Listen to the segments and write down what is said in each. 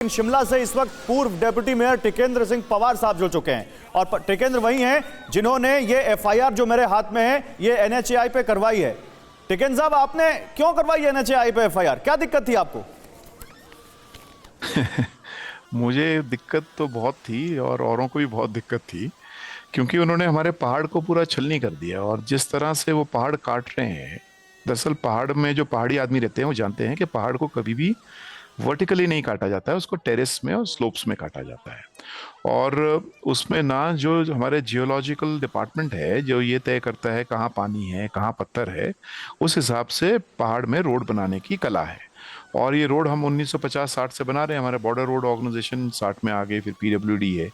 शिमला से इस वक्त पूर्व डिप्टी मेयर टिकेंद्र सिंह पवार साहब जुड़ चुके हैं और टिकेंद्र वही हैं जिन्होंने ये एफआईआर जो मेरे हाथ में है ये एनएचएआई पे करवाई है। टिकेंद्र साहब, आपने क्यों करवाई एनएचएआई पे एफआईआर? क्या दिक्कत थी आपको? मुझे दिक्कत तो बहुत थी और औरों को भी बहुत दिक्कत थी, क्योंकि उन्होंने हमारे पहाड़ को पूरा छलनी कर दिया। और जिस तरह से वो पहाड़ काट रहे हैं, दरअसल पहाड़ में जो पहाड़ी आदमी रहते हैं वो जानते हैं कि पहाड़ को कभी भी वर्टिकली नहीं काटा जाता है, उसको टेरेस में और स्लोप्स में काटा जाता है। और उसमें ना जो हमारे जियोलॉजिकल डिपार्टमेंट है जो ये तय करता है कहाँ पानी है कहाँ पत्थर है, उस हिसाब से पहाड़ में रोड बनाने की कला है। और ये रोड हम 1950-60 से बना रहे हैं। हमारे बॉर्डर रोड ऑर्गेनाइजेशन 60 में आ गए, फिर पीडब्ल्यूडी है।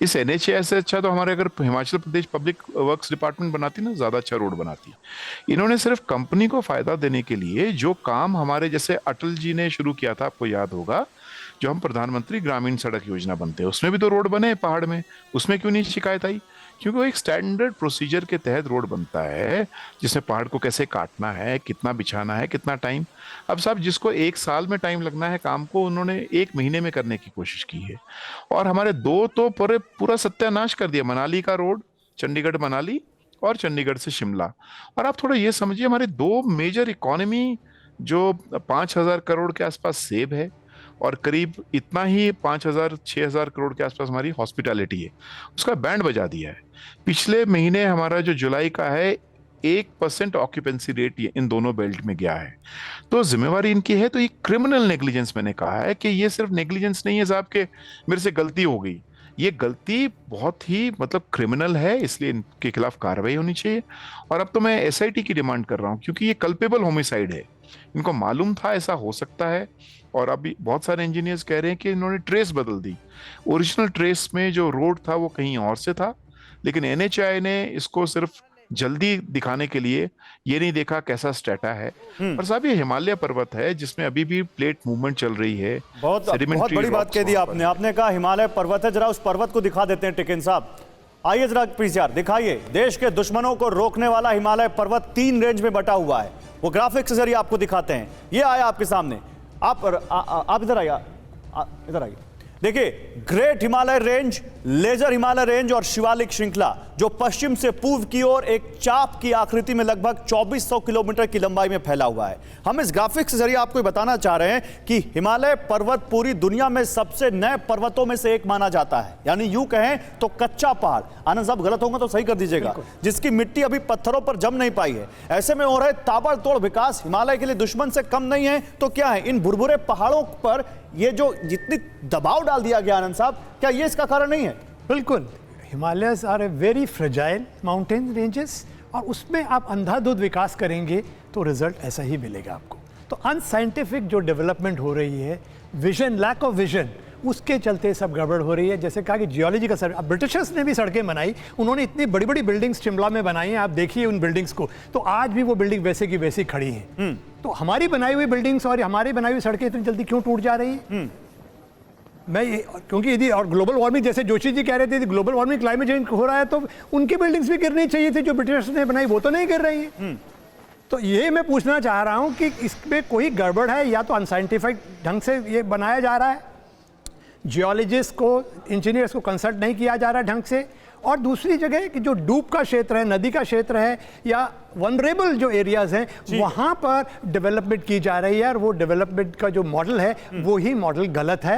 इस एनएचएआई से अच्छा तो हमारे अगर Himachal Pradesh public works department बनाती ना, ज़्यादा अच्छा रोड बनाती। इन्होंने सिर्फ कंपनी को फ़ायदा देने के लिए जो काम हमारे जैसे अटल जी ने शुरू किया था, आपको याद होगा, जो हम प्रधानमंत्री ग्रामीण सड़क योजना बनते हैं उसमें भी तो रोड बने पहाड़ में, उसमें क्यों नहीं शिकायत आई? क्योंकि वो एक स्टैंडर्ड प्रोसीजर के तहत रोड बनता है, जिसमें पहाड़ को कैसे काटना है, कितना बिछाना है, कितना टाइम। अब साहब, जिसको 1 साल में टाइम लगना है काम को, उन्होंने 1 महीने में करने की कोशिश की है। और हमारे दो तो पूरा सत्यानाश कर दिया, मनाली का रोड, चंडीगढ़ मनाली और चंडीगढ़ से शिमला। और आप थोड़ा ये समझिए, हमारे 2 मेजर इकोनॉमी जो 5,000 करोड़ के आसपास सेब है और करीब इतना ही 5,000-6,000 करोड़ के आसपास हमारी हॉस्पिटैलिटी है, उसका बैंड बजा दिया है। पिछले महीने हमारा जो जुलाई का है 1% ऑक्यूपेंसी रेट इन दोनों बेल्ट में गया है। तो जिम्मेवारी इनकी है। तो ये क्रिमिनल नेग्लिजेंस, मैंने कहा है कि ये सिर्फ नेग्लिजेंस नहीं है साहब के मेरे से गलती हो गई, ये गलती बहुत ही क्रिमिनल है, इसलिए इनके खिलाफ कार्रवाई होनी चाहिए। और अब तो मैं एसआईटी की डिमांड कर रहा हूं, क्योंकि ये कल्पेबल होमिसाइड है। इनको मालूम था ऐसा हो सकता है। और अभी बहुत सारे इंजीनियर्स कह रहे हैं कि इन्होंने ट्रेस बदल दी। ओरिजिनल ट्रेस में जो रोड था वो कहीं और से था, लेकिन एनएचएआई ने इसको सिर्फ जल्दी दिखाने के लिए ये नहीं देखा कैसा स्टेटा है। और साहब, ये हिमालय पर्वत है जिसमें अभी भी प्लेट मूवमेंट चल रही है। बहुत बड़ी बात कह दी आपने कहा हिमालय पर्वत है। जरा उस पर्वत को दिखा देते हैं टिकेंद्र साहब, आइए जरा पीसीआर दिखाइए। देश के दुश्मनों को रोकने वाला हिमालय पर्वत 3 रेंज में बटा हुआ है। वो ग्राफिक्स के जरिए आपको दिखाते हैं। ये आया आपके सामने, आप इधर आइए, इधर आइए। देखिए, great Himalaya range, lesser Himalaya range और शिवालिक श्रृंखला जो पश्चिम से पूर्व की ओर एक चाप की आकृति में लगभग 2400 किलोमीटर की लंबाई में फैला हुआ है। हम इस ग्राफिक्स के जरिए आपको बताना चाह रहे हैं कि हिमालय पर्वत पूरी दुनिया में सबसे नए पर्वतों में से एक माना जाता है। यानी यूं कहें तो कच्चा पहाड़, आनंद साहब गलत होगा तो सही कर दीजिएगा, जिसकी मिट्टी अभी पत्थरों पर जम नहीं पाई है। ऐसे में हो रहे ताबड़तोड़ विकास हिमालय के लिए दुश्मन से कम नहीं है तो क्या है? इन भुरभुरे पहाड़ों पर ये जो जितनी दबाव डाल दिया गया, आनंद साहब, क्या ये इसका कारण नहीं है? बिल्कुल, Himalayas are a very fragile mountain ranges, और उसमें आप अंधाधुंध विकास करेंगे तो रिजल्ट ऐसा ही मिलेगा आपको। तो अनसाइंटिफिक जो डेवलपमेंट हो रही है, विजन, लैक ऑफ विजन, उसके चलते सब गड़बड़ हो रही है। जैसे कहा कि जियोलॉजी का सर्वे, अब ब्रिटिशर्स ने भी सड़कें बनाई, उन्होंने इतनी बड़ी बड़ी बिल्डिंग्स शिमला में बनाई हैं, आप देखिए उन बिल्डिंग्स को, तो आज भी वो बिल्डिंग वैसे की वैसी खड़ी हैं। तो हमारी बनाई हुई बिल्डिंग्स और हमारी बनाई हुई सड़कें इतनी जल्दी क्यों टूट जा रही है? क्योंकि यदि, और ग्लोबल वार्मिंग, जैसे जोशी जी कह रहे थे, ग्लोबल वार्मिंग, क्लाइमेट चेंज हो रहा है, तो उनकी बिल्डिंग्स भी गिरनी चाहिए थी जो ब्रिटिशर्स ने बनाई, वो तो नहीं गिर रही है। तो ये मैं पूछना चाह रहा हूं कि इसमें कोई गड़बड़ है, या तो अनसाइंटिफिक ढंग से ये बनाया जा रहा है, जियोलॉजिस्ट को, इंजीनियर्स को कंसल्ट नहीं किया जा रहा ढंग से, और दूसरी जगह कि जो डूब का क्षेत्र है, नदी का क्षेत्र है, या वनरेबल जो एरियाज हैं, वहां पर डेवलपमेंट की जा रही है, और वो डेवलपमेंट का जो मॉडल है वो ही मॉडल गलत है।